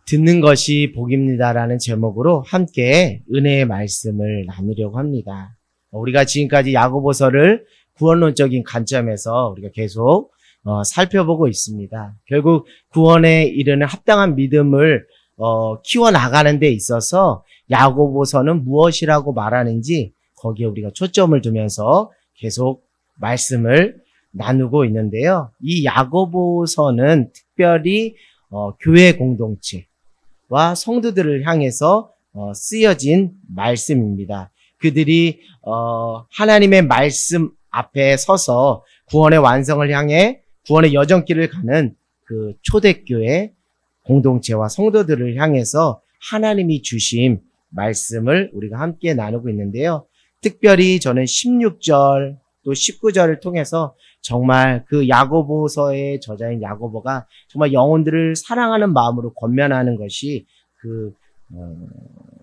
듣는 것이 복입니다라는 제목으로 함께 은혜의 말씀을 나누려고 합니다. 우리가 지금까지 야고보서를 구원론적인 관점에서 우리가 계속 살펴보고 있습니다. 결국 구원에 이르는 합당한 믿음을 키워나가는 데 있어서 야고보서는 무엇이라고 말하는지 거기에 우리가 초점을 두면서 계속 말씀을 나누고 있는데요. 이 야고보서는 특별히 교회 공동체와 성도들을 향해서 쓰여진 말씀입니다. 그들이 하나님의 말씀 앞에 서서 구원의 완성을 향해 구원의 여정길을 가는 그 초대교회 공동체와 성도들을 향해서 하나님이 주신 말씀을 우리가 함께 나누고 있는데요. 특별히 저는 16절 또 19절을 통해서 정말 그 야고보서의 저자인 야고보가 정말 영혼들을 사랑하는 마음으로 권면하는 것이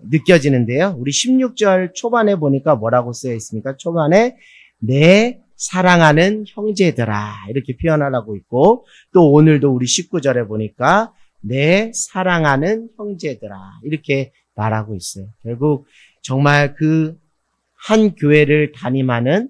느껴지는데요. 우리 16절 초반에 보니까 뭐라고 쓰여 있습니까? 초반에 내 사랑하는 형제들아 이렇게 표현하라고 있고, 또 오늘도 우리 19절에 보니까 내 사랑하는 형제들아 이렇게 말하고 있어요. 결국 정말 그 한 교회를 담임하는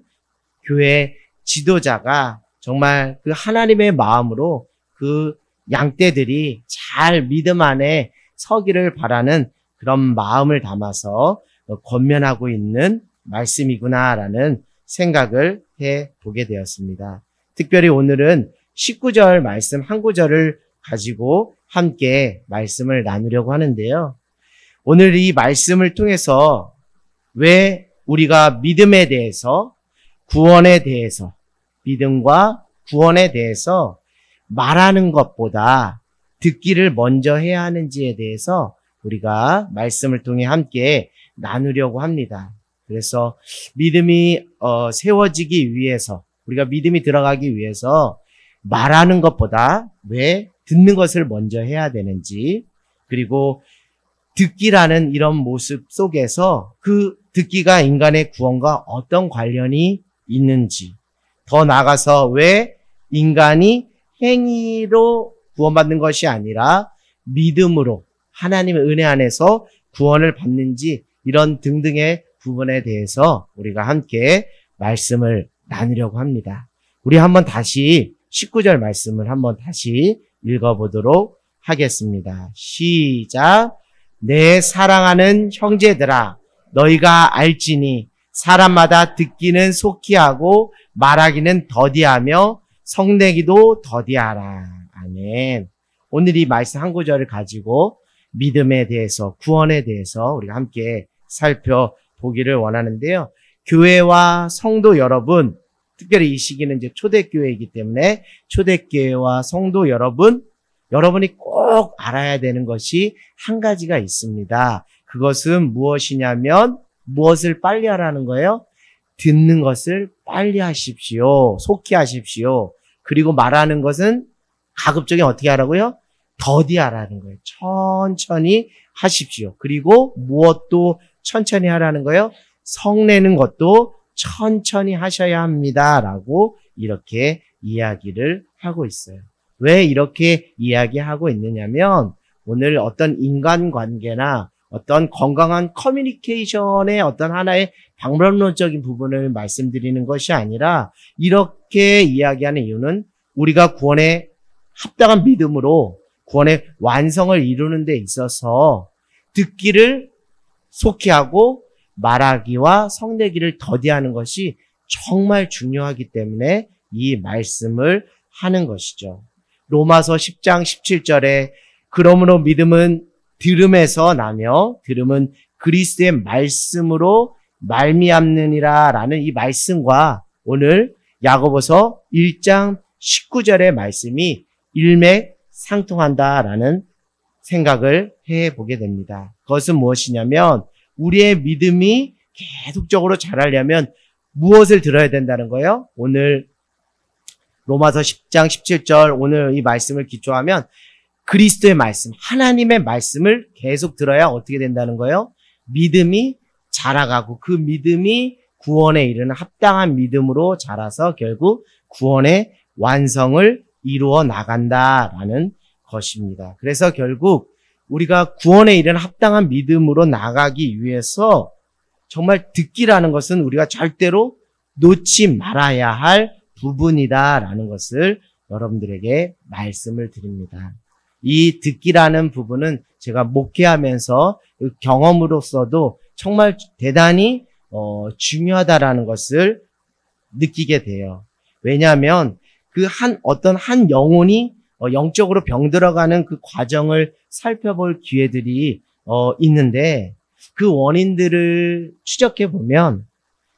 교회 지도자가 정말 그 하나님의 마음으로 그 양떼들이 잘 믿음 안에 서기를 바라는 그런 마음을 담아서 권면하고 있는 말씀이구나라는 생각을 해보게 되었습니다. 특별히 오늘은 19절 말씀 한 구절을 가지고 함께 말씀을 나누려고 하는데요. 오늘 이 말씀을 통해서 왜 우리가 믿음에 대해서, 구원에 대해서, 믿음과 구원에 대해서 말하는 것보다 듣기를 먼저 해야 하는지에 대해서 우리가 말씀을 통해 함께 나누려고 합니다. 그래서 믿음이 세워지기 위해서, 우리가 믿음이 들어가기 위해서 말하는 것보다 왜 듣는 것을 먼저 해야 되는지, 그리고 듣기라는 이런 모습 속에서 그 듣기가 인간의 구원과 어떤 관련이 있는지, 더 나아가서 왜 인간이 행위로 구원받는 것이 아니라 믿음으로 하나님의 은혜 안에서 구원을 받는지, 이런 등등의 부분에 대해서 우리가 함께 말씀을 나누려고 합니다. 우리 한번 다시 19절 말씀을 한번 다시 읽어보도록 하겠습니다. 시작. 내 사랑하는 형제들아, 너희가 알지니 사람마다 듣기는 속히 하고 말하기는 더디하며 성내기도 더디하라. 아멘. 오늘 이 말씀 한 구절을 가지고 믿음에 대해서, 구원에 대해서 우리가 함께 살펴보기를 원하는데요. 교회와 성도 여러분, 특별히 이 시기는 이제 초대교회이기 때문에 초대교회와 성도 여러분이 꼭 알아야 되는 것이 한 가지가 있습니다. 그것은 무엇이냐면, 무엇을 빨리 하라는 거예요? 듣는 것을 빨리 하십시오. 속히 하십시오. 그리고 말하는 것은 가급적이면 어떻게 하라고요? 더디 하라는 거예요. 천천히 하십시오. 그리고 무엇도 천천히 하라는 거예요? 성내는 것도 천천히 하셔야 합니다. 라고 이렇게 이야기를 하고 있어요. 왜 이렇게 이야기하고 있느냐면, 오늘 어떤 인간관계나 어떤 건강한 커뮤니케이션의 어떤 하나의 방법론적인 부분을 말씀드리는 것이 아니라, 이렇게 이야기하는 이유는 우리가 구원에 합당한 믿음으로 구원의 완성을 이루는 데 있어서 듣기를 속히 하고 말하기와 성내기를 더디하는 것이 정말 중요하기 때문에 이 말씀을 하는 것이죠. 로마서 10장 17절에 그러므로 믿음은 들음에서 나며 들음은 그리스도의 말씀으로 말미암느니라 라는 이 말씀과 오늘 야고보서 1장 19절의 말씀이 일맥상통한다라는 생각을 해보게 됩니다. 그것은 무엇이냐면, 우리의 믿음이 계속적으로 자라려면 무엇을 들어야 된다는 거예요? 오늘 로마서 10장 17절 오늘 이 말씀을 기초하면 그리스도의 말씀, 하나님의 말씀을 계속 들어야 어떻게 된다는 거예요? 믿음이 자라가고 그 믿음이 구원에 이르는 합당한 믿음으로 자라서 결국 구원의 완성을 이루어 나간다라는 것입니다. 그래서 결국 우리가 구원에 이르는 합당한 믿음으로 나가기 위해서 정말 듣기라는 것은 우리가 절대로 놓지 말아야 할 부분이다라는 것을 여러분들에게 말씀을 드립니다. 이 듣기라는 부분은 제가 목회하면서 그 경험으로서도 정말 대단히 중요하다라는 것을 느끼게 돼요. 왜냐하면 그 어떤 한 영혼이 영적으로 병들어가는 그 과정을 살펴볼 기회들이 있는데 그 원인들을 추적해 보면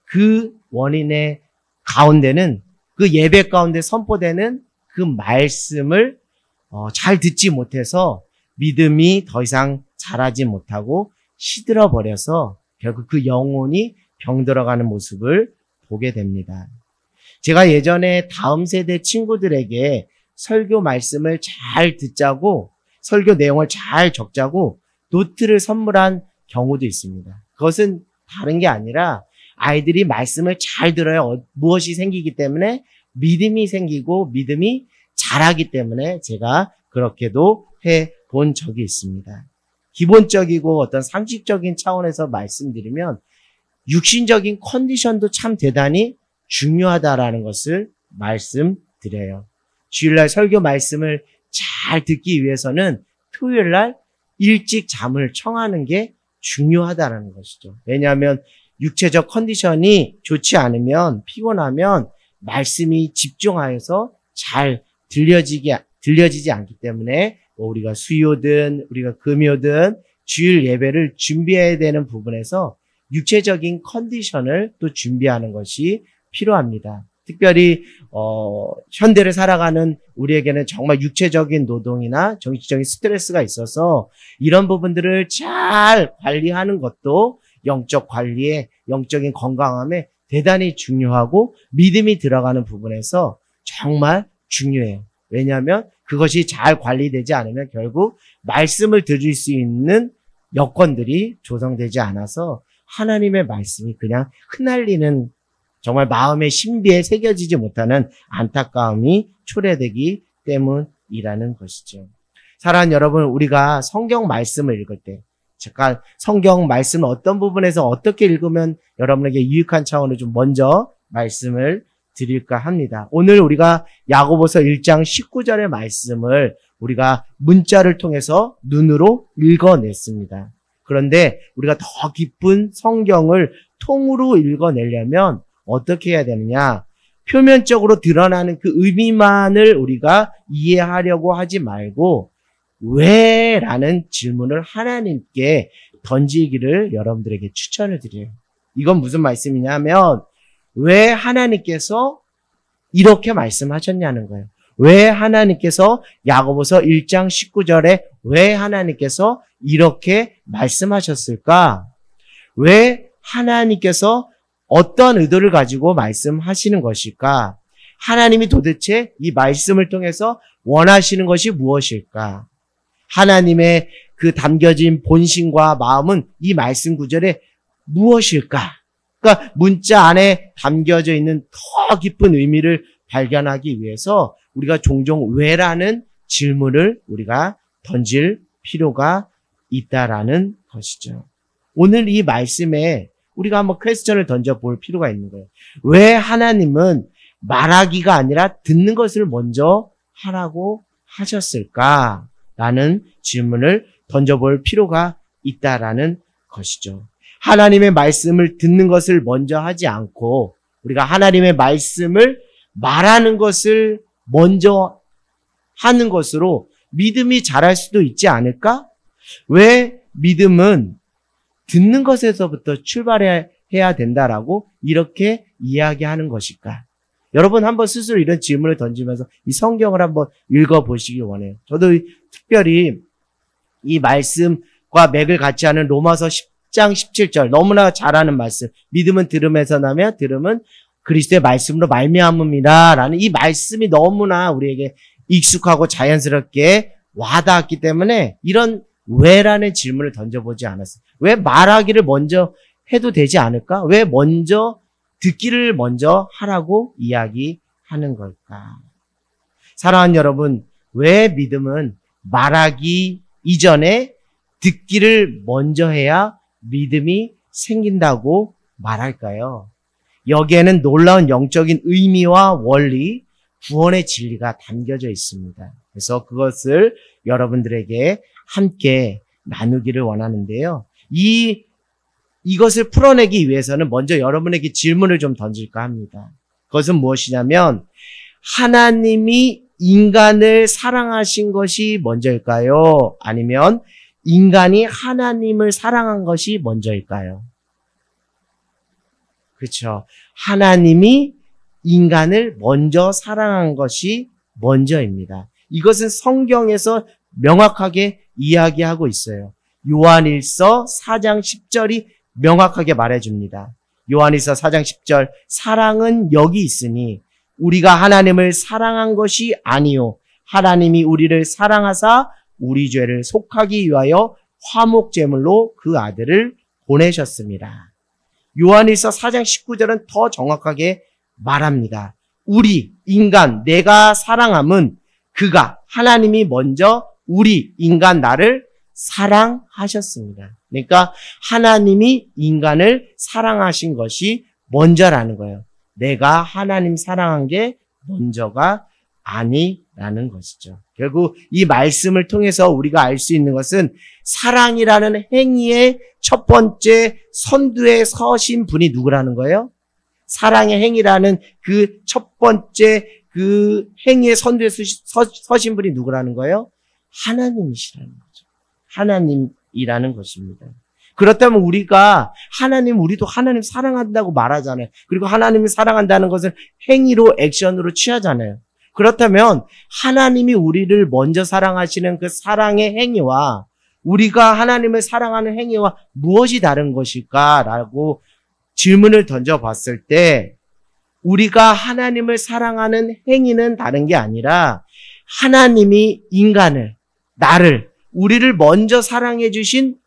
그 원인의 가운데는 그 예배 가운데 선포되는 그 말씀을 잘 듣지 못해서 믿음이 더 이상 자라지 못하고 시들어 버려서 결국 그 영혼이 병들어가는 모습을 보게 됩니다. 제가 예전에 다음 세대 친구들에게 설교 말씀을 잘 듣자고 설교 내용을 잘 적자고 노트를 선물한 경우도 있습니다. 그것은 다른 게 아니라 아이들이 말씀을 잘 들어야 무엇이 생기기 때문에 믿음이 생기고 믿음이 자라기 때문에 제가 그렇게도 해본 적이 있습니다. 기본적이고 어떤 상식적인 차원에서 말씀드리면 육신적인 컨디션도 참 대단히 중요하다라는 것을 말씀드려요. 주일날 설교 말씀을 잘 듣기 위해서는 토요일날 일찍 잠을 청하는 게 중요하다는 것이죠. 왜냐하면 육체적 컨디션이 좋지 않으면 피곤하면 말씀이 집중하여서 잘 들려지지 않기 때문에 우리가 수요든 우리가 금요든 주일 예배를 준비해야 되는 부분에서 육체적인 컨디션을 또 준비하는 것이 필요합니다. 특별히 현대를 살아가는 우리에게는 정말 육체적인 노동이나 정신적인 스트레스가 있어서 이런 부분들을 잘 관리하는 것도 영적 관리에 영적인 건강함에 대단히 중요하고 믿음이 들어가는 부분에서 정말 중요해요. 왜냐하면 그것이 잘 관리되지 않으면 결국 말씀을 들을 수 있는 여건들이 조성되지 않아서 하나님의 말씀이 그냥 흩날리는 정말 마음의 신비에 새겨지지 못하는 안타까움이 초래되기 때문이라는 것이죠. 사랑하는 여러분, 우리가 성경 말씀을 읽을 때 잠깐 성경 말씀을 어떤 부분에서 어떻게 읽으면 여러분에게 유익한 차원으로 좀 먼저 말씀을 드릴까 합니다. 오늘 우리가 야고보서 1장 19절의 말씀을 우리가 문자를 통해서 눈으로 읽어냈습니다. 그런데 우리가 더 깊은 성경을 통으로 읽어내려면 어떻게 해야 되느냐? 표면적으로 드러나는 그 의미만을 우리가 이해하려고 하지 말고 왜? 라는 질문을 하나님께 던지기를 여러분들에게 추천을 드려요. 이건 무슨 말씀이냐면 왜 하나님께서 이렇게 말씀하셨냐는 거예요. 왜 하나님께서 야고보서 1장 19절에 왜 하나님께서 이렇게 말씀하셨을까? 왜 하나님께서 어떤 의도를 가지고 말씀하시는 것일까? 하나님이 도대체 이 말씀을 통해서 원하시는 것이 무엇일까? 하나님의 그 담겨진 본심과 마음은 이 말씀 구절에 무엇일까? 그러니까 문자 안에 담겨져 있는 더 깊은 의미를 발견하기 위해서 우리가 종종 왜라는 질문을 우리가 던질 필요가 있다라는 것이죠. 오늘 이 말씀에 우리가 한번 퀘스천을 던져볼 필요가 있는 거예요. 왜 하나님은 말하기가 아니라 듣는 것을 먼저 하라고 하셨을까? 라는 질문을 던져볼 필요가 있다라는 것이죠. 하나님의 말씀을 듣는 것을 먼저 하지 않고 우리가 하나님의 말씀을 말하는 것을 먼저 하는 것으로 믿음이 자랄 수도 있지 않을까? 왜 믿음은 듣는 것에서부터 출발해야 된다라고 이렇게 이야기하는 것일까? 여러분 한번 스스로 이런 질문을 던지면서 이 성경을 한번 읽어보시기 원해요. 저도 특별히 이 말씀과 맥을 같이 하는 로마서 10장 17절 너무나 잘 아는 말씀. 믿음은 들음에서 나며 들음은 그리스도의 말씀으로 말미암음이라 라는 이 말씀이 너무나 우리에게 익숙하고 자연스럽게 와닿았기 때문에 이런 왜라는 질문을 던져보지 않았어요. 왜 말하기를 먼저 해도 되지 않을까? 왜 먼저 듣기를 먼저 하라고 이야기하는 걸까? 사랑하는 여러분, 왜 믿음은 말하기 이전에 듣기를 먼저 해야 믿음이 생긴다고 말할까요? 여기에는 놀라운 영적인 의미와 원리, 구원의 진리가 담겨져 있습니다. 그래서 그것을 여러분들에게 함께 나누기를 원하는데요. 이것을 풀어내기 위해서는 먼저 여러분에게 질문을 좀 던질까 합니다. 그것은 무엇이냐면, 하나님이 인간을 사랑하신 것이 먼저일까요? 아니면 인간이 하나님을 사랑한 것이 먼저일까요? 그렇죠. 하나님이 인간을 먼저 사랑한 것이 먼저입니다. 이것은 성경에서 명확하게 이야기하고 있어요. 요한일서 4장 10절이 명확하게 말해줍니다. 요한일서 4장 10절, 사랑은 여기 있으니 우리가 하나님을 사랑한 것이 아니요 하나님이 우리를 사랑하사 우리 죄를 속하기 위하여 화목제물로 그 아들을 보내셨습니다. 요한일서 4장 19절은 더 정확하게 말합니다. 우리 인간 내가 사랑함은 그가 하나님이 먼저 우리 인간 나를 사랑하셨습니다. 그러니까 하나님이 인간을 사랑하신 것이 먼저라는 거예요. 내가 하나님 사랑한 게 먼저가 아니라는 것이죠. 결국 이 말씀을 통해서 우리가 알 수 있는 것은 사랑이라는 행위의 첫 번째 선두에 서신 분이 누구라는 거예요? 사랑의 행위라는 그 첫 번째 그 행위의 선두에 서신 분이 누구라는 거예요? 하나님이시라는 거죠. 하나님이라는 것입니다. 그렇다면 우리가 우리도 하나님 사랑한다고 말하잖아요. 그리고 하나님을 사랑한다는 것을 행위로, 액션으로 취하잖아요. 그렇다면 하나님이 우리를 먼저 사랑하시는 그 사랑의 행위와 우리가 하나님을 사랑하는 행위와 무엇이 다른 것일까라고 질문을 던져봤을 때 우리가 하나님을 사랑하는 행위는 다른 게 아니라 하나님이 인간을, 나를, 우리를 먼저 사랑해 주신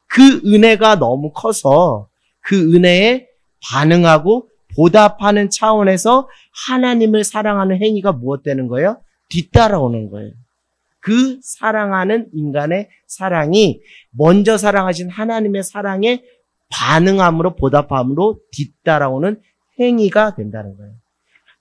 그 은혜가 너무 커서 그 은혜에 반응하고 보답하는 차원에서 하나님을 사랑하는 행위가 무엇 되는 거예요? 뒤따라오는 거예요. 그 사랑하는 인간의 사랑이 먼저 사랑하신 하나님의 사랑에 반응함으로 보답함으로 뒤따라오는 행위가 된다는 거예요.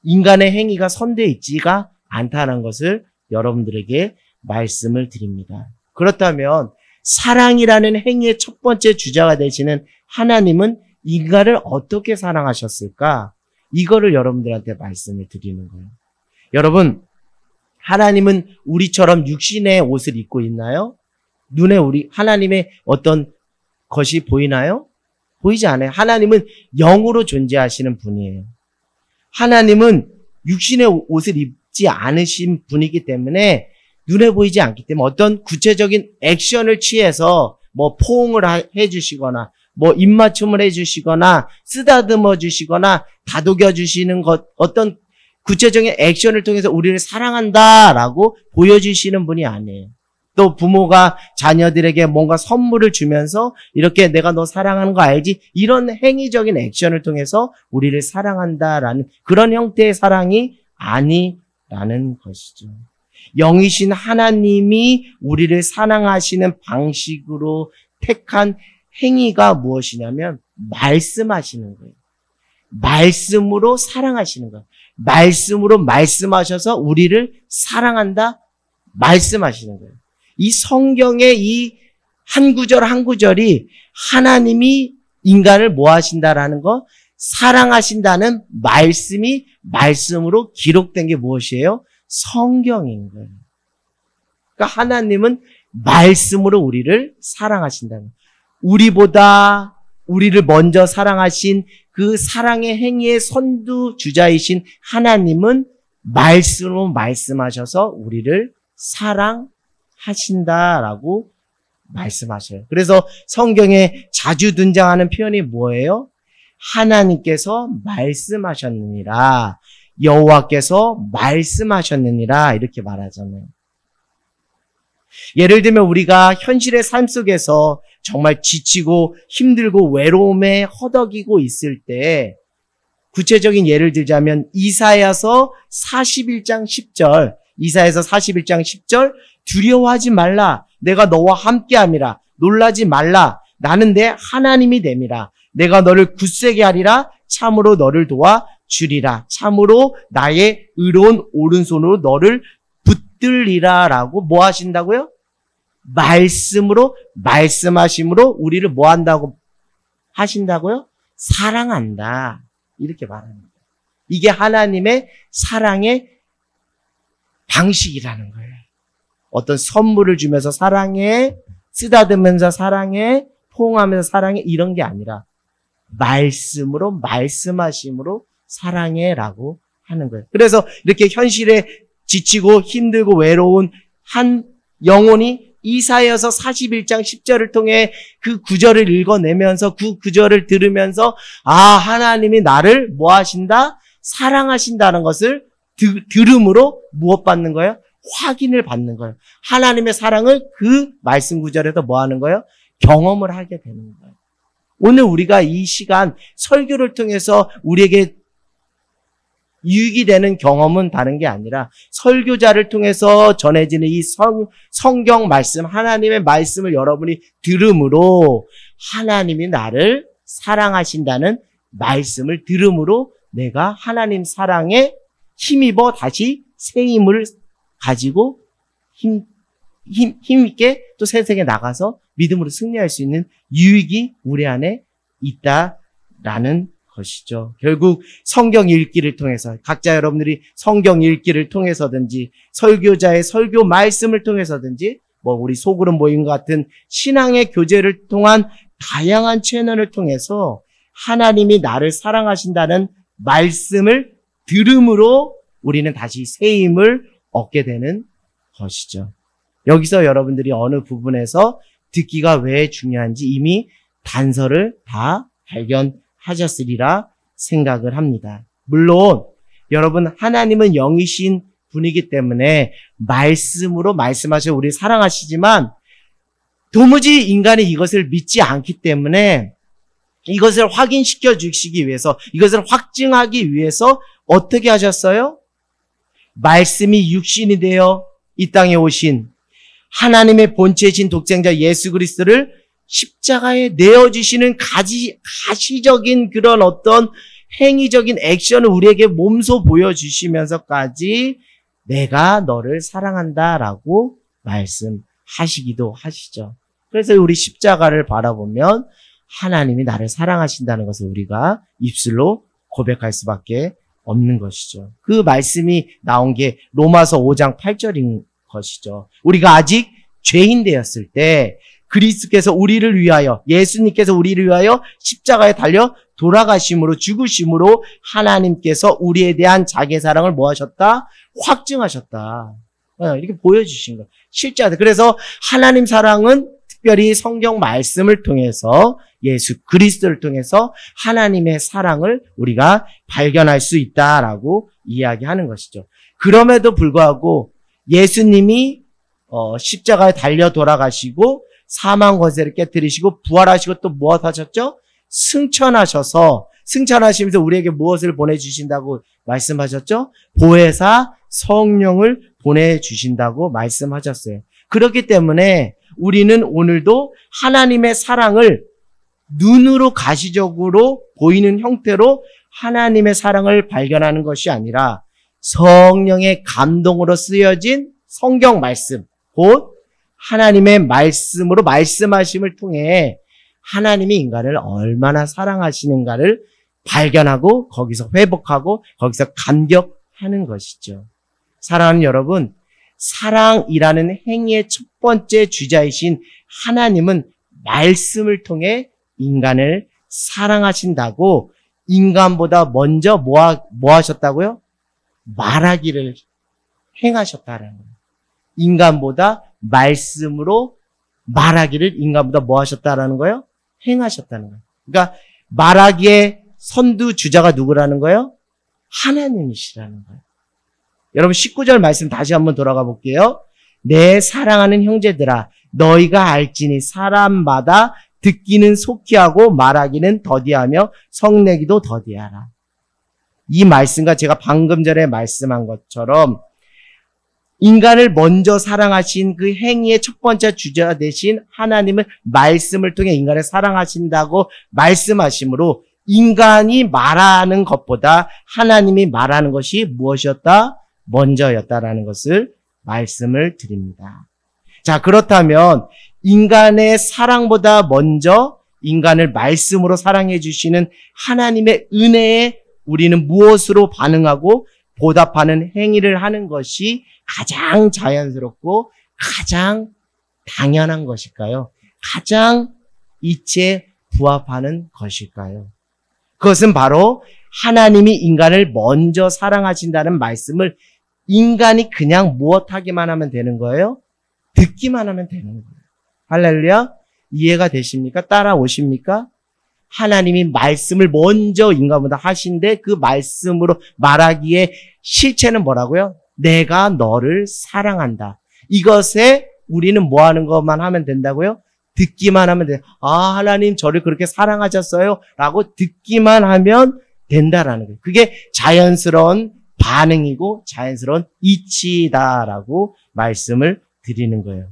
인간의 행위가 선두에 있지가 않다는 것을 여러분들에게 말씀을 드립니다. 그렇다면 사랑이라는 행위의 첫 번째 주자가 되시는 하나님은 인간을 어떻게 사랑하셨을까? 이거를 여러분들한테 말씀을 드리는 거예요. 여러분, 하나님은 우리처럼 육신의 옷을 입고 있나요? 눈에 하나님의 어떤 것이 보이나요? 보이지 않아요. 하나님은 영으로 존재하시는 분이에요. 하나님은 육신의 옷을 입지 않으신 분이기 때문에 눈에 보이지 않기 때문에 어떤 구체적인 액션을 취해서 포옹을 해주시거나 입맞춤을 해주시거나 쓰다듬어 주시거나 다독여 주시는 것, 어떤 구체적인 액션을 통해서 우리를 사랑한다라고 보여주시는 분이 아니에요. 또 부모가 자녀들에게 뭔가 선물을 주면서 이렇게 내가 너 사랑하는 거 알지? 이런 행위적인 액션을 통해서 우리를 사랑한다라는 그런 형태의 사랑이 아니라는 것이죠. 영이신 하나님이 우리를 사랑하시는 방식으로 택한 행위가 무엇이냐면 말씀하시는 거예요. 말씀으로 사랑하시는 거예요. 말씀으로 말씀하셔서 우리를 사랑한다 말씀하시는 거예요. 이 성경의 이 한 구절 한 구절이 하나님이 인간을 뭐 하신다라는 거, 사랑하신다는 말씀이 말씀으로 기록된 게 무엇이에요? 성경인 거예요. 그러니까 하나님은 말씀으로 우리를 사랑하신다는 거예요. 우리보다 우리를 먼저 사랑하신 그 사랑의 행위의 선두주자이신 하나님은 말씀으로 말씀하셔서 우리를 사랑하신다라고 말씀하셔요. 그래서 성경에 자주 등장하는 표현이 뭐예요? 하나님께서 말씀하셨느니라, 여호와께서 말씀하셨느니라 이렇게 말하잖아요. 예를 들면 우리가 현실의 삶 속에서 정말 지치고 힘들고 외로움에 허덕이고 있을 때 구체적인 예를 들자면 이사야서 41장 10절, 이사야서 41장 10절, 두려워하지 말라, 내가 너와 함께함이라, 놀라지 말라. 나는 내 하나님이 됨이라. 내가 너를 굳세게 하리라. 참으로 너를 도와주리라. 참으로 나의 의로운 오른손으로 너를 붙들리라. 라고 뭐 하신다고요? 말씀으로, 말씀하심으로 우리를 뭐 한다고 하신다고요? 사랑한다. 이렇게 말합니다. 이게 하나님의 사랑의 방식이라는 거예요. 어떤 선물을 주면서 사랑해, 쓰다듬으면서 사랑해, 포옹하면서 사랑해, 이런 게 아니라 말씀으로, 말씀하심으로 사랑해라고 하는 거예요. 그래서 이렇게 현실에 지치고 힘들고 외로운 한 영혼이 이사야서 41장 10절을 통해 그 구절을 읽어내면서 그 구절을 들으면서 아, 하나님이 나를 뭐 하신다? 사랑하신다는 것을 들음으로 무엇 받는 거예요? 확인을 받는 거예요. 하나님의 사랑을 그 말씀 구절에서 뭐 하는 거예요? 경험을 하게 되는 거예요. 오늘 우리가 이 시간 설교를 통해서 우리에게 유익이 되는 경험은 다른 게 아니라 설교자를 통해서 전해지는 이 성경 말씀, 하나님의 말씀을 여러분이 들음으로 하나님이 나를 사랑하신다는 말씀을 들음으로 내가 하나님 사랑에 힘입어 다시 새 힘을 가지고 힘있게 또 세상에 나가서 믿음으로 승리할 수 있는 유익이 우리 안에 있다라는 것이죠. 결국 성경 읽기를 통해서 각자 여러분들이 성경 읽기를 통해서든지 설교자의 설교 말씀을 통해서든지 뭐 우리 소그룹 모임 같은 신앙의 교제를 통한 다양한 채널을 통해서 하나님이 나를 사랑하신다는 말씀을 들음으로 우리는 다시 새 힘을 얻게 되는 것이죠. 여기서 여러분들이 어느 부분에서 듣기가 왜 중요한지 이미 단서를 다 발견하셨으리라 생각을 합니다. 물론 여러분 하나님은 영이신 분이기 때문에 말씀으로 말씀하셔 우리 사랑하시지만 도무지 인간이 이것을 믿지 않기 때문에 이것을 확인시켜 주시기 위해서 이것을 확증하기 위해서 어떻게 하셨어요? 말씀이 육신이 되어 이 땅에 오신 하나님의 본체이신 독생자 예수 그리스도를 십자가에 내어주시는 가시적인 그런 어떤 행위적인 액션을 우리에게 몸소 보여주시면서까지 내가 너를 사랑한다라고 말씀하시기도 하시죠. 그래서 우리 십자가를 바라보면 하나님이 나를 사랑하신다는 것을 우리가 입술로 고백할 수밖에 없는 것이죠. 그 말씀이 나온 게 로마서 5장 8절인 것이죠. 우리가 아직 죄인 되었을 때 그리스도께서 우리를 위하여 예수님께서 우리를 위하여 십자가에 달려 돌아가심으로 죽으심으로 하나님께서 우리에 대한 자기의 사랑을 뭐 하셨다? 확증하셨다. 이렇게 보여주신 거예요. 실제로. 그래서 하나님 사랑은 특별히 성경 말씀을 통해서 예수 그리스도를 통해서 하나님의 사랑을 우리가 발견할 수 있다라고 이야기하는 것이죠. 그럼에도 불구하고 예수님이 십자가에 달려 돌아가시고 사망 권세를 깨뜨리시고 부활하시고 또 무엇 하셨죠? 승천하시면서 우리에게 무엇을 보내주신다고 말씀하셨죠? 보혜사 성령을 보내주신다고 말씀하셨어요. 그렇기 때문에 우리는 오늘도 하나님의 사랑을 눈으로 가시적으로 보이는 형태로 하나님의 사랑을 발견하는 것이 아니라 성령의 감동으로 쓰여진 성경 말씀, 곧 하나님의 말씀으로 말씀하심을 통해 하나님이 인간을 얼마나 사랑하시는가를 발견하고 거기서 회복하고 거기서 감격하는 것이죠. 사랑하는 여러분, 사랑이라는 행위의 첫 번째 주자이신 하나님은 말씀을 통해 인간을 사랑하신다고 인간보다 먼저 뭐 하셨다고요? 말하기를 행하셨다는 거예요. 인간보다 말씀으로 말하기를 인간보다 뭐 하셨다라는 거예요? 행하셨다는 거예요. 그러니까 말하기의 선두 주자가 누구라는 거예요? 하나님이시라는 거예요. 여러분 19절 말씀 다시 한번 돌아가 볼게요. 내 사랑하는 형제들아 너희가 알지니 사람마다 듣기는 속히 하고 말하기는 더디하며 성내기도 더디하라. 이 말씀과 제가 방금 전에 말씀한 것처럼 인간을 먼저 사랑하신 그 행위의 첫 번째 주자 되신 하나님은 말씀을 통해 인간을 사랑하신다고 말씀하시므로 인간이 말하는 것보다 하나님이 말하는 것이 무엇이었다? 먼저였다라는 것을 말씀을 드립니다. 자, 그렇다면 인간의 사랑보다 먼저 인간을 말씀으로 사랑해 주시는 하나님의 은혜에 우리는 무엇으로 반응하고 보답하는 행위를 하는 것이 가장 자연스럽고 가장 당연한 것일까요? 가장 이치에 부합하는 것일까요? 그것은 바로 하나님이 인간을 먼저 사랑하신다는 말씀을 인간이 그냥 무엇하기만 하면 되는 거예요? 듣기만 하면 되는 거예요. 할렐루야? 이해가 되십니까? 따라오십니까? 하나님이 말씀을 먼저 인간보다 하신데 그 말씀으로 말하기에 실체는 뭐라고요? 내가 너를 사랑한다. 이것에 우리는 뭐 하는 것만 하면 된다고요? 듣기만 하면 돼요. 아, 하나님 저를 그렇게 사랑하셨어요? 라고 듣기만 하면 된다라는 거예요. 그게 자연스러운 반응이고 자연스러운 이치다라고 말씀을 드리는 거예요.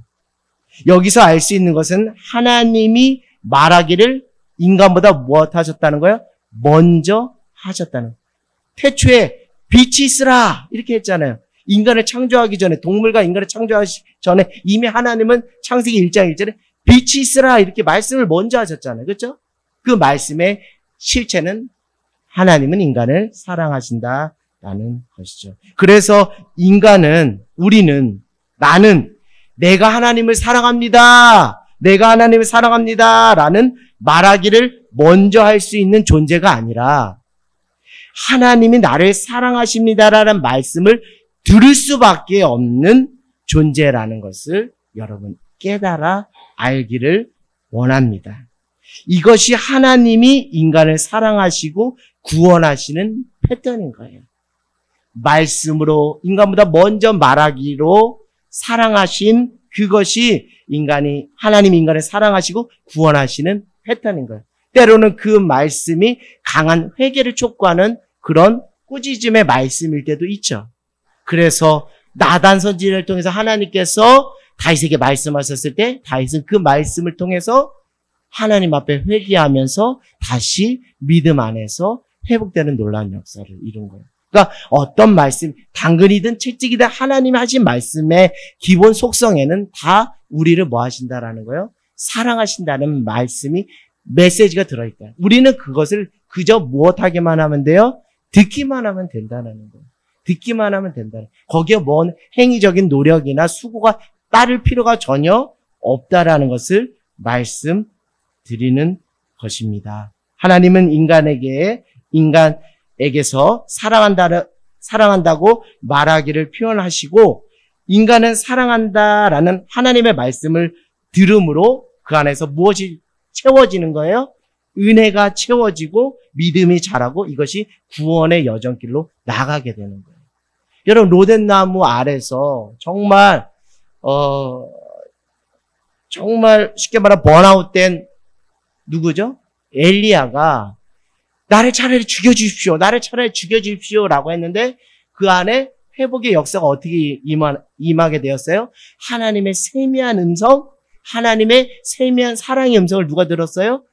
여기서 알 수 있는 것은 하나님이 말하기를 인간보다 무엇 하셨다는 거예요? 먼저 하셨다는 거예요. 태초에 빛이 있으라 이렇게 했잖아요. 인간을 창조하기 전에, 동물과 인간을 창조하기 전에 이미 하나님은 창세기 1장 1절에 빛이 있으라 이렇게 말씀을 먼저 하셨잖아요. 그렇죠? 그 말씀의 실체는 하나님은 인간을 사랑하신다라는 것이죠. 그래서 인간은, 우리는, 나는 내가 하나님을 사랑합니다. 내가 하나님을 사랑합니다. 라는 말하기를 먼저 할 수 있는 존재가 아니라 하나님이 나를 사랑하십니다라는 말씀을 들을 수밖에 없는 존재라는 것을 여러분 깨달아 알기를 원합니다. 이것이 하나님이 인간을 사랑하시고 구원하시는 패턴인 거예요. 말씀으로 인간보다 먼저 말하기로 사랑하신 그것이 하나님이 인간을 사랑하시고 구원하시는 패턴인 거예요. 때로는 그 말씀이 강한 회개를 촉구하는 그런 꾸짖음의 말씀일 때도 있죠. 그래서 나단 선지자를 통해서 하나님께서 다윗에게 말씀하셨을 때 다윗은 그 말씀을 통해서 하나님 앞에 회개하면서 다시 믿음 안에서 회복되는 놀라운 역사를 이룬 거예요. 그러니까 어떤 말씀, 당근이든 채찍이든 하나님이 하신 말씀의 기본 속성에는 다 우리를 뭐 하신다라는 거예요? 사랑하신다는 말씀이 메시지가 들어있다. 우리는 그것을 그저 무엇하기만 하면 돼요? 듣기만 하면 된다는 거예요. 듣기만 하면 된다. 거기에 뭔 행위적인 노력이나 수고가 따를 필요가 전혀 없다라는 것을 말씀드리는 것입니다. 하나님은 인간에게서 사랑한다고 말하기를 표현하시고 인간은 사랑한다라는 하나님의 말씀을 들음으로 그 안에서 무엇이 채워지는 거예요? 은혜가 채워지고 믿음이 자라고 이것이 구원의 여정길로 나가게 되는 거예요. 여러분 로덴나무 아래서 정말 쉽게 말하면 번아웃된 누구죠? 엘리야가 나를 차라리 죽여주십시오. 나를 차라리 죽여주십시오. 라고 했는데 그 안에 회복의 역사가 어떻게 임하게 되었어요? 하나님의 세미한 음성, 하나님의 세미한 사랑의 음성을 누가 들었어요?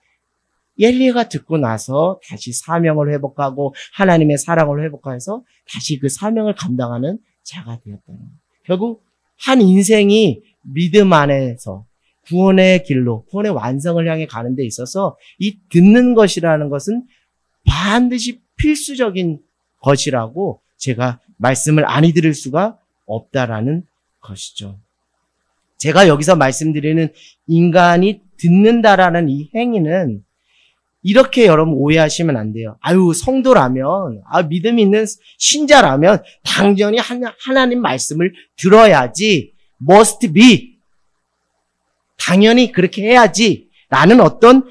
엘리야가 듣고 나서 다시 사명을 회복하고 하나님의 사랑을 회복해서 다시 그 사명을 감당하는 자가 되었다는 거예요. 결국 한 인생이 믿음 안에서 구원의 길로, 구원의 완성을 향해 가는 데 있어서 이 듣는 것이라는 것은 반드시 필수적인 것이라고 제가 말씀을 안 드릴 수가 없다라는 것이죠. 제가 여기서 말씀드리는 인간이 듣는다라는 이 행위는 이렇게 여러분 오해하시면 안 돼요. 성도라면, 믿음 있는 신자라면 당연히 하나님 말씀을 들어야지, must be. 당연히 그렇게 해야지. 라는 어떤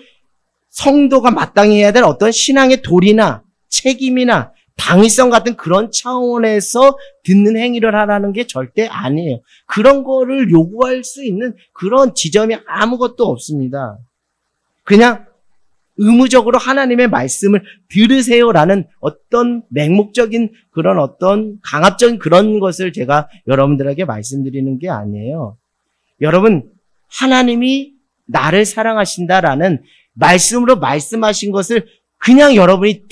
성도가 마땅히 해야 될 어떤 신앙의 도리나 책임이나 당위성 같은 그런 차원에서 듣는 행위를 하라는 게 절대 아니에요. 그런 거를 요구할 수 있는 그런 지점이 아무것도 없습니다. 그냥 의무적으로 하나님의 말씀을 들으세요라는 어떤 맹목적인 그런 어떤 강압적인 그런 것을 제가 여러분들에게 말씀드리는 게 아니에요. 여러분, 하나님이 나를 사랑하신다라는 말씀으로 말씀하신 것을 그냥 여러분이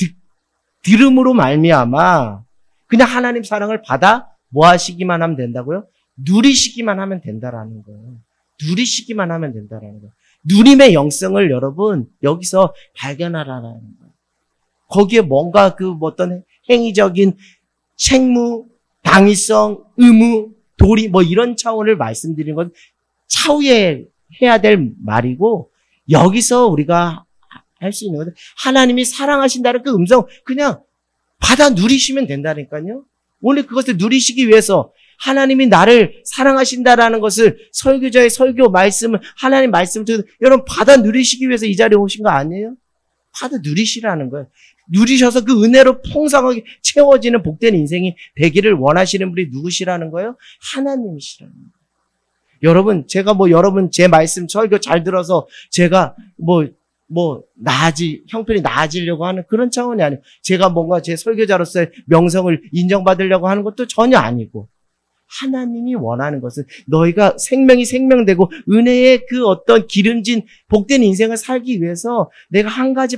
들음으로 말미암아 그냥 하나님 사랑을 받아 뭐 하시기만 하면 된다고요? 누리시기만 하면 된다라는 거예요. 누리시기만 하면 된다라는 거예요. 누림의 영성을 여러분 여기서 발견하라는 거예요. 거기에 뭔가 그 어떤 행위적인 책무, 당위성, 의무, 도리 뭐 이런 차원을 말씀드리는 건 차후에 해야 될 말이고 여기서 우리가 할 수 있는 것은 하나님이 사랑하신다는 그 음성 그냥 받아 누리시면 된다니까요. 오늘 그것을 누리시기 위해서 하나님이 나를 사랑하신다라는 것을 설교자의 설교 말씀을 하나님 말씀을 듣고 여러분 받아 누리시기 위해서 이 자리에 오신 거 아니에요? 받아 누리시라는 거예요. 누리셔서 그 은혜로 풍성하게 채워지는 복된 인생이 되기를 원하시는 분이 누구시라는 거예요? 하나님이시라는 거예요. 여러분 제가 여러분 제 말씀 설교 잘 들어서 제가 형편이 나아지려고 하는 그런 차원이 아니에요. 제가 뭔가 제 설교자로서의 명성을 인정받으려고 하는 것도 전혀 아니고 하나님이 원하는 것은 너희가 생명이 생명되고 은혜의 그 어떤 기름진 복된 인생을 살기 위해서 내가 한 가지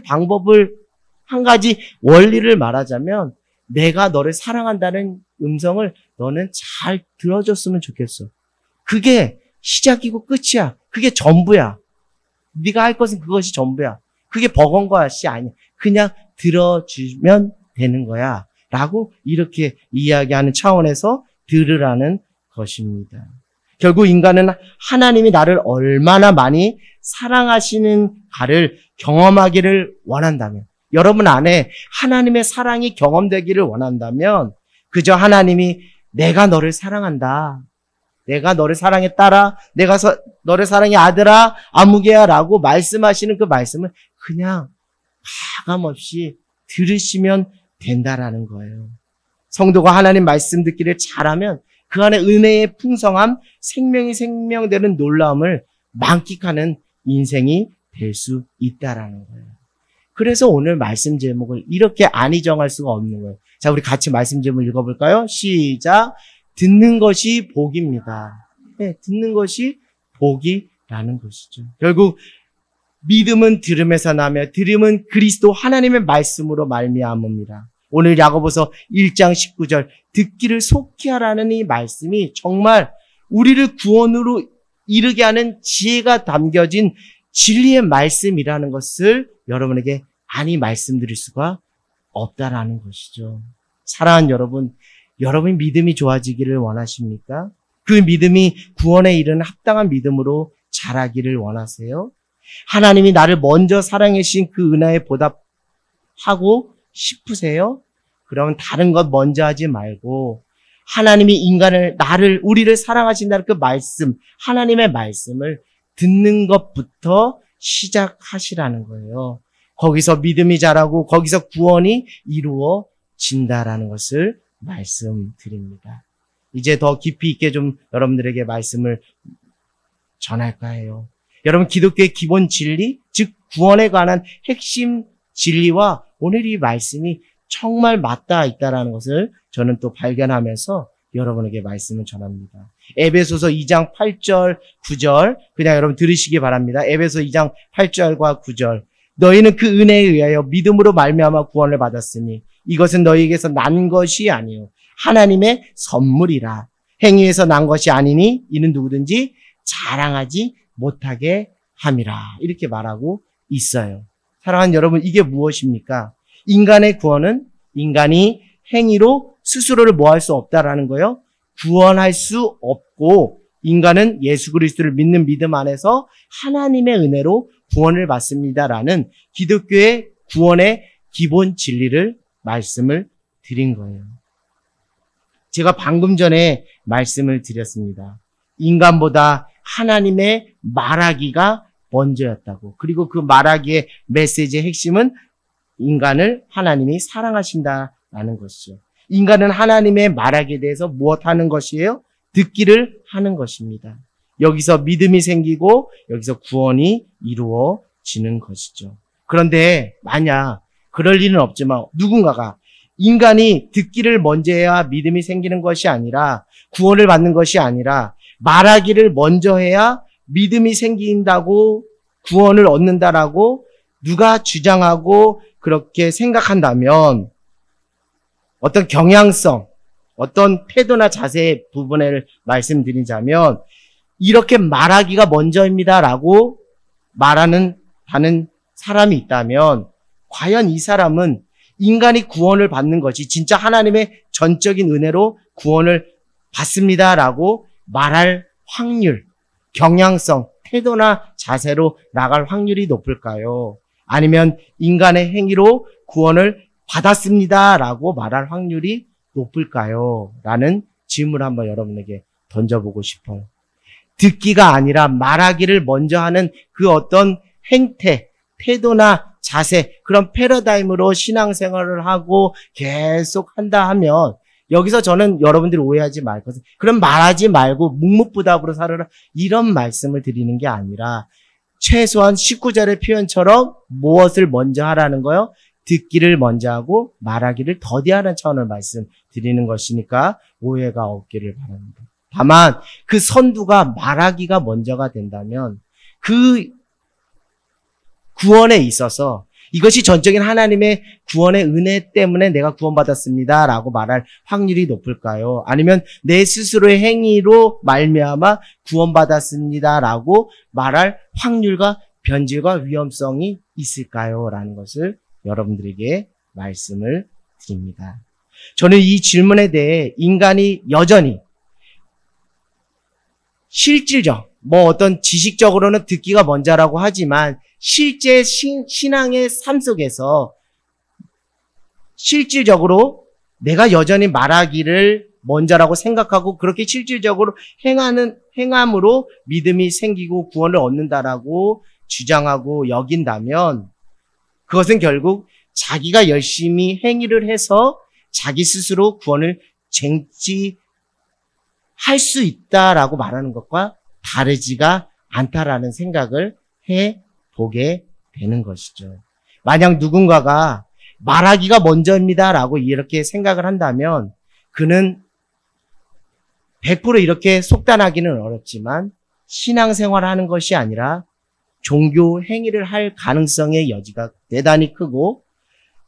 원리를 말하자면 내가 너를 사랑한다는 음성을 너는 잘 들어줬으면 좋겠어. 그게 시작이고 끝이야. 그게 전부야. 네가 할 것은 그것이 전부야. 그게 버거운 것이 아니야. 그냥 들어주면 되는 거야. 라고 이렇게 이야기하는 차원에서 들으라는 것입니다. 결국 인간은 하나님이 나를 얼마나 많이 사랑하시는가를 경험하기를 원한다면 여러분 안에 하나님의 사랑이 경험되기를 원한다면 그저 하나님이 내가 너를 사랑한다. 내가 너를 사랑해 딸아, 내가 너를 사랑해 아들아, 아무개야 라고 말씀하시는 그 말씀을 그냥 가감없이 들으시면 된다라는 거예요. 성도가 하나님 말씀 듣기를 잘하면 그 안에 은혜의 풍성함, 생명이 생명되는 놀라움을 만끽하는 인생이 될 수 있다라는 거예요. 그래서 오늘 말씀 제목을 이렇게 안 정할 수가 없는 거예요. 자, 우리 같이 말씀 제목 읽어볼까요? 시작. 듣는 것이 복입니다. 네, 듣는 것이 복이라는 것이죠. 결국 믿음은 들음에서 나며 들음은 그리스도 하나님의 말씀으로 말미암습니다. 오늘 야고보서 1장 19절 듣기를 속히 하라는 이 말씀이 정말 우리를 구원으로 이르게 하는 지혜가 담겨진 진리의 말씀이라는 것을 여러분에게 안히 말씀드릴 수가 없다라는 것이죠. 사랑하는 여러분, 여러분이 믿음이 좋아지기를 원하십니까? 그 믿음이 구원에 이르는 합당한 믿음으로 자라기를 원하세요? 하나님이 나를 먼저 사랑해 주신 그 은혜에 보답하고 싶으세요? 그러면 다른 것 먼저 하지 말고 하나님이 우리를 사랑하신다는 그 말씀, 하나님의 말씀을 듣는 것부터 시작하시라는 거예요. 거기서 믿음이 자라고 거기서 구원이 이루어진다라는 것을 말씀드립니다. 이제 더 깊이 있게 좀 여러분들에게 말씀을 전할까 해요. 여러분 기독교의 기본 진리, 즉 구원에 관한 핵심 진리와 오늘 이 말씀이 정말 맞닿아 있다는 것을 저는 또 발견하면서 여러분에게 말씀을 전합니다. 에베소서 2장 8절, 9절 그냥 여러분 들으시기 바랍니다. 에베소 2장 8절과 9절 너희는 그 은혜에 의하여 믿음으로 말미암아 구원을 받았으니 이것은 너희에게서 난 것이 아니요 하나님의 선물이라. 행위에서 난 것이 아니니 이는 누구든지 자랑하지 못하게 함이라. 이렇게 말하고 있어요. 사랑하는 여러분, 이게 무엇입니까? 인간의 구원은 인간이 행위로 스스로를 뭐 할 수 없다라는 거예요. 구원할 수 없고 인간은 예수 그리스도를 믿는 믿음 안에서 하나님의 은혜로 구원을 받습니다라는 기독교의 구원의 기본 진리를 말씀을 드린 거예요. 제가 방금 전에 말씀을 드렸습니다. 인간보다 하나님의 말하기가 먼저였다고. 그리고 그 말하기의 메시지의 핵심은 인간을 하나님이 사랑하신다라는 것이죠. 인간은 하나님의 말하기에 대해서 무엇하는 것이에요? 듣기를 하는 것입니다. 여기서 믿음이 생기고 여기서 구원이 이루어지는 것이죠. 그런데 만약 그럴 일은 없지만 누군가가 인간이 듣기를 먼저 해야 믿음이 생기는 것이 아니라 구원을 받는 것이 아니라 말하기를 먼저 해야 믿음이 생긴다고 구원을 얻는다라고 누가 주장하고 그렇게 생각한다면 어떤 경향성, 어떤 태도나 자세의 부분을 말씀드리자면 이렇게 말하기가 먼저입니다라고 말하는 사람이 있다면 과연 이 사람은 인간이 구원을 받는 것이 진짜 하나님의 전적인 은혜로 구원을 받습니다라고 말할 확률, 경향성, 태도나 자세로 나갈 확률이 높을까요? 아니면 인간의 행위로 구원을 받았습니다라고 말할 확률이 높을까요? 라는 질문을 한번 여러분에게 던져보고 싶어요. 듣기가 아니라 말하기를 먼저 하는 그 어떤 행태, 태도나 자세, 그런 패러다임으로 신앙생활을 하고 계속 한다 하면 여기서 저는 여러분들이 오해하지 말 것은 그럼 말하지 말고 묵묵부답으로 살아라 이런 말씀을 드리는 게 아니라 최소한 19절의 표현처럼 무엇을 먼저 하라는 거요? 듣기를 먼저 하고 말하기를 더디하는 차원을 말씀드리는 것이니까 오해가 없기를 바랍니다. 다만 그 선두가 말하기가 먼저가 된다면 그 구원에 있어서 이것이 전적인 하나님의 구원의 은혜 때문에 내가 구원받았습니다 라고 말할 확률이 높을까요? 아니면 내 스스로의 행위로 말미암아 구원받았습니다 라고 말할 확률과 변질과 위험성이 있을까요? 라는 것을 여러분들에게 말씀을 드립니다. 저는 이 질문에 대해 인간이 여전히 실질적, 어떤 지식적으로는 듣기가 먼저라고 하지만 실제 신앙의 삶 속에서 실질적으로 내가 여전히 말하기를 먼저라고 생각하고 그렇게 실질적으로 행함으로 믿음이 생기고 구원을 얻는다라고 주장하고 여긴다면 그것은 결국 자기가 열심히 행위를 해서 자기 스스로 구원을 쟁취할 수 있다라고 말하는 것과 다르지가 않다라는 생각을 해보게 되는 것이죠. 만약 누군가가 말하기가 먼저입니다라고 이렇게 생각을 한다면 그는 100% 이렇게 속단하기는 어렵지만 신앙생활을 하는 것이 아니라 종교 행위를 할 가능성의 여지가 대단히 크고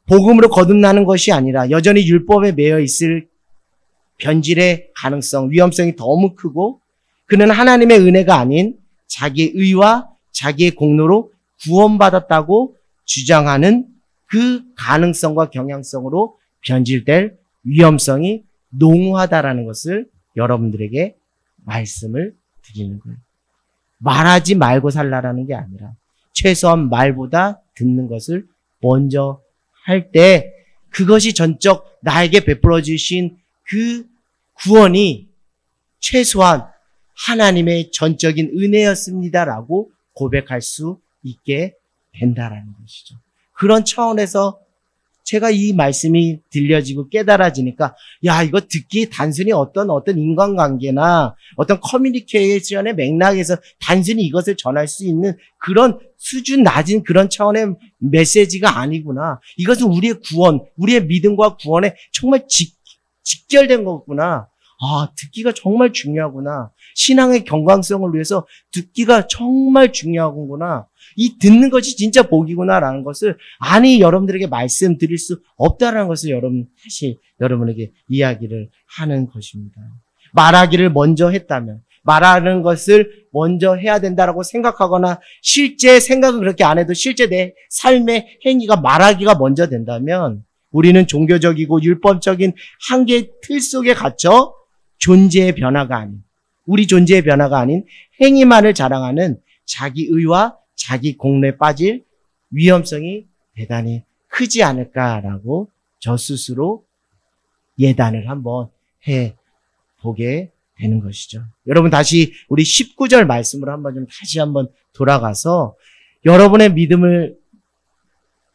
복음으로 거듭나는 것이 아니라 여전히 율법에 매여 있을 변질의 가능성, 위험성이 너무 크고 그는 하나님의 은혜가 아닌 자기의 의와 자기의 공로로 구원받았다고 주장하는 그 가능성과 경향성으로 변질될 위험성이 농후하다라는 것을 여러분들에게 말씀을 드리는 거예요. 말하지 말고 살라라는 게 아니라 최소한 말보다 듣는 것을 먼저 할 때 그것이 전적 나에게 베풀어 주신 그 구원이 최소한 하나님의 전적인 은혜였습니다라고 고백할 수 있게 된다라는 것이죠. 그런 차원에서 제가 이 말씀이 들려지고 깨달아지니까 이거 듣기 단순히 어떤 인간관계나 어떤 커뮤니케이션의 맥락에서 단순히 이것을 전할 수 있는 그런 수준 낮은 그런 차원의 메시지가 아니구나. 이것은 우리의 구원, 우리의 믿음과 구원에 정말 직결된 거구나. 듣기가 정말 중요하구나. 신앙의 건강성을 위해서 듣기가 정말 중요하구나. 이 듣는 것이 진짜 복이구나라는 것을 여러분들에게 말씀드릴 수 없다라는 것을 다시 여러분에게 이야기를 하는 것입니다. 말하기를 먼저 했다면, 말하는 것을 먼저 해야 된다라고 생각하거나 실제 생각은 그렇게 안 해도 실제 내 삶의 행위가 말하기가 먼저 된다면 우리는 종교적이고 율법적인 한계의 틀 속에 갇혀 존재의 변화가 아닌, 우리 존재의 변화가 아닌 행위만을 자랑하는 자기 의와 자기 공로에 빠질 위험성이 대단히 크지 않을까라고 저 스스로 예단을 한번 해보게 되는 것이죠. 여러분 다시 우리 19절 말씀으로 다시 한번 돌아가서 여러분의 믿음을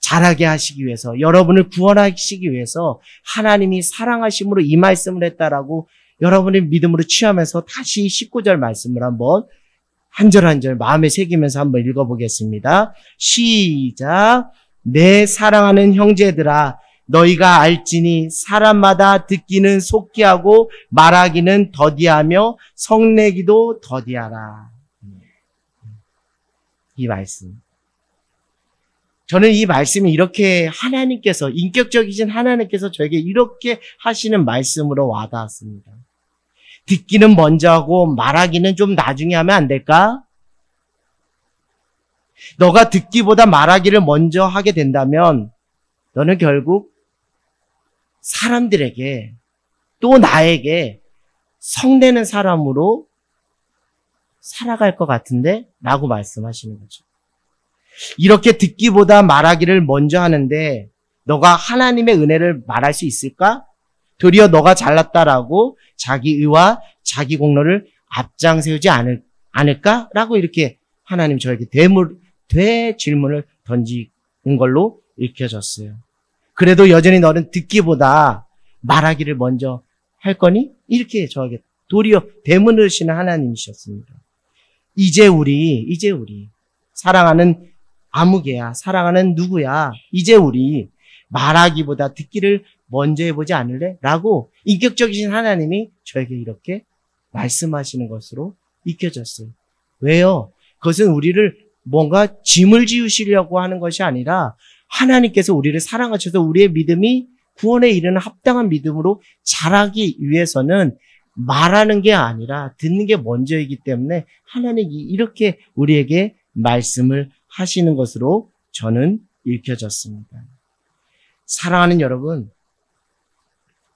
자라게 하시기 위해서, 여러분을 구원하시기 위해서 하나님이 사랑하심으로 이 말씀을 했다라고 여러분의 믿음으로 취하면서 다시 19절 말씀을 한번 한 절 한 절 마음에 새기면서 한번 읽어보겠습니다. 시작. 내 사랑하는 형제들아, 너희가 알지니 사람마다 듣기는 속히 하고 말하기는 더디하며 성내기도 더디하라. 이 말씀. 저는 이 말씀이 이렇게 하나님께서, 인격적이신 하나님께서 저에게 이렇게 하시는 말씀으로 와닿았습니다. 듣기는 먼저 하고 말하기는 좀 나중에 하면 안 될까? 너가 듣기보다 말하기를 먼저 하게 된다면 너는 결국 사람들에게 또 나에게 성내는 사람으로 살아갈 것 같은데? 라고 말씀하시는 거죠. 이렇게 듣기보다 말하기를 먼저 하는데 너가 하나님의 은혜를 말할 수 있을까? 도리어 너가 잘났다라고 자기 의와 자기 공로를 앞장 세우지 않을까라고 이렇게 하나님 저에게 되질문을 던지는 걸로 읽혀졌어요. 그래도 여전히 너는 듣기보다 말하기를 먼저 할 거니? 이렇게 저에게 도리어 대문을 하시는 하나님이셨습니다. 이제 우리 사랑하는 아무개야, 사랑하는 누구야, 이제 우리 말하기보다 듣기를 먼저 해보지 않을래? 라고 인격적이신 하나님이 저에게 이렇게 말씀하시는 것으로 익혀졌어요. 왜요? 그것은 우리를 뭔가 짐을 지우시려고 하는 것이 아니라 하나님께서 우리를 사랑하셔서 우리의 믿음이 구원에 이르는 합당한 믿음으로 자라기 위해서는 말하는 게 아니라 듣는 게 먼저이기 때문에 하나님이 이렇게 우리에게 말씀을 하시는 것으로 저는 읽혀졌습니다. 사랑하는 여러분,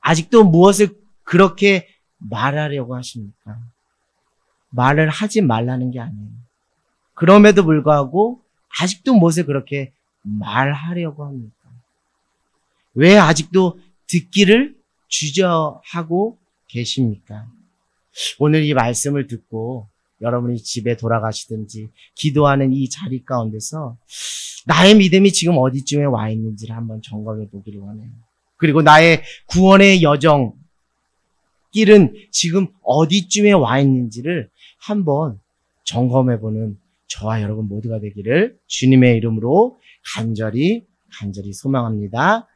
아직도 무엇을 그렇게 말하려고 하십니까? 말을 하지 말라는 게 아니에요. 그럼에도 불구하고 아직도 무엇을 그렇게 말하려고 합니까? 왜 아직도 듣기를 주저하고 계십니까? 오늘 이 말씀을 듣고 여러분이 집에 돌아가시든지 기도하는 이 자리 가운데서 나의 믿음이 지금 어디쯤에 와 있는지를 한번 점검해 보기를 원해요. 그리고 나의 구원의 여정, 길은 지금 어디쯤에 와 있는지를 한번 점검해 보는 저와 여러분 모두가 되기를 주님의 이름으로 간절히 소망합니다.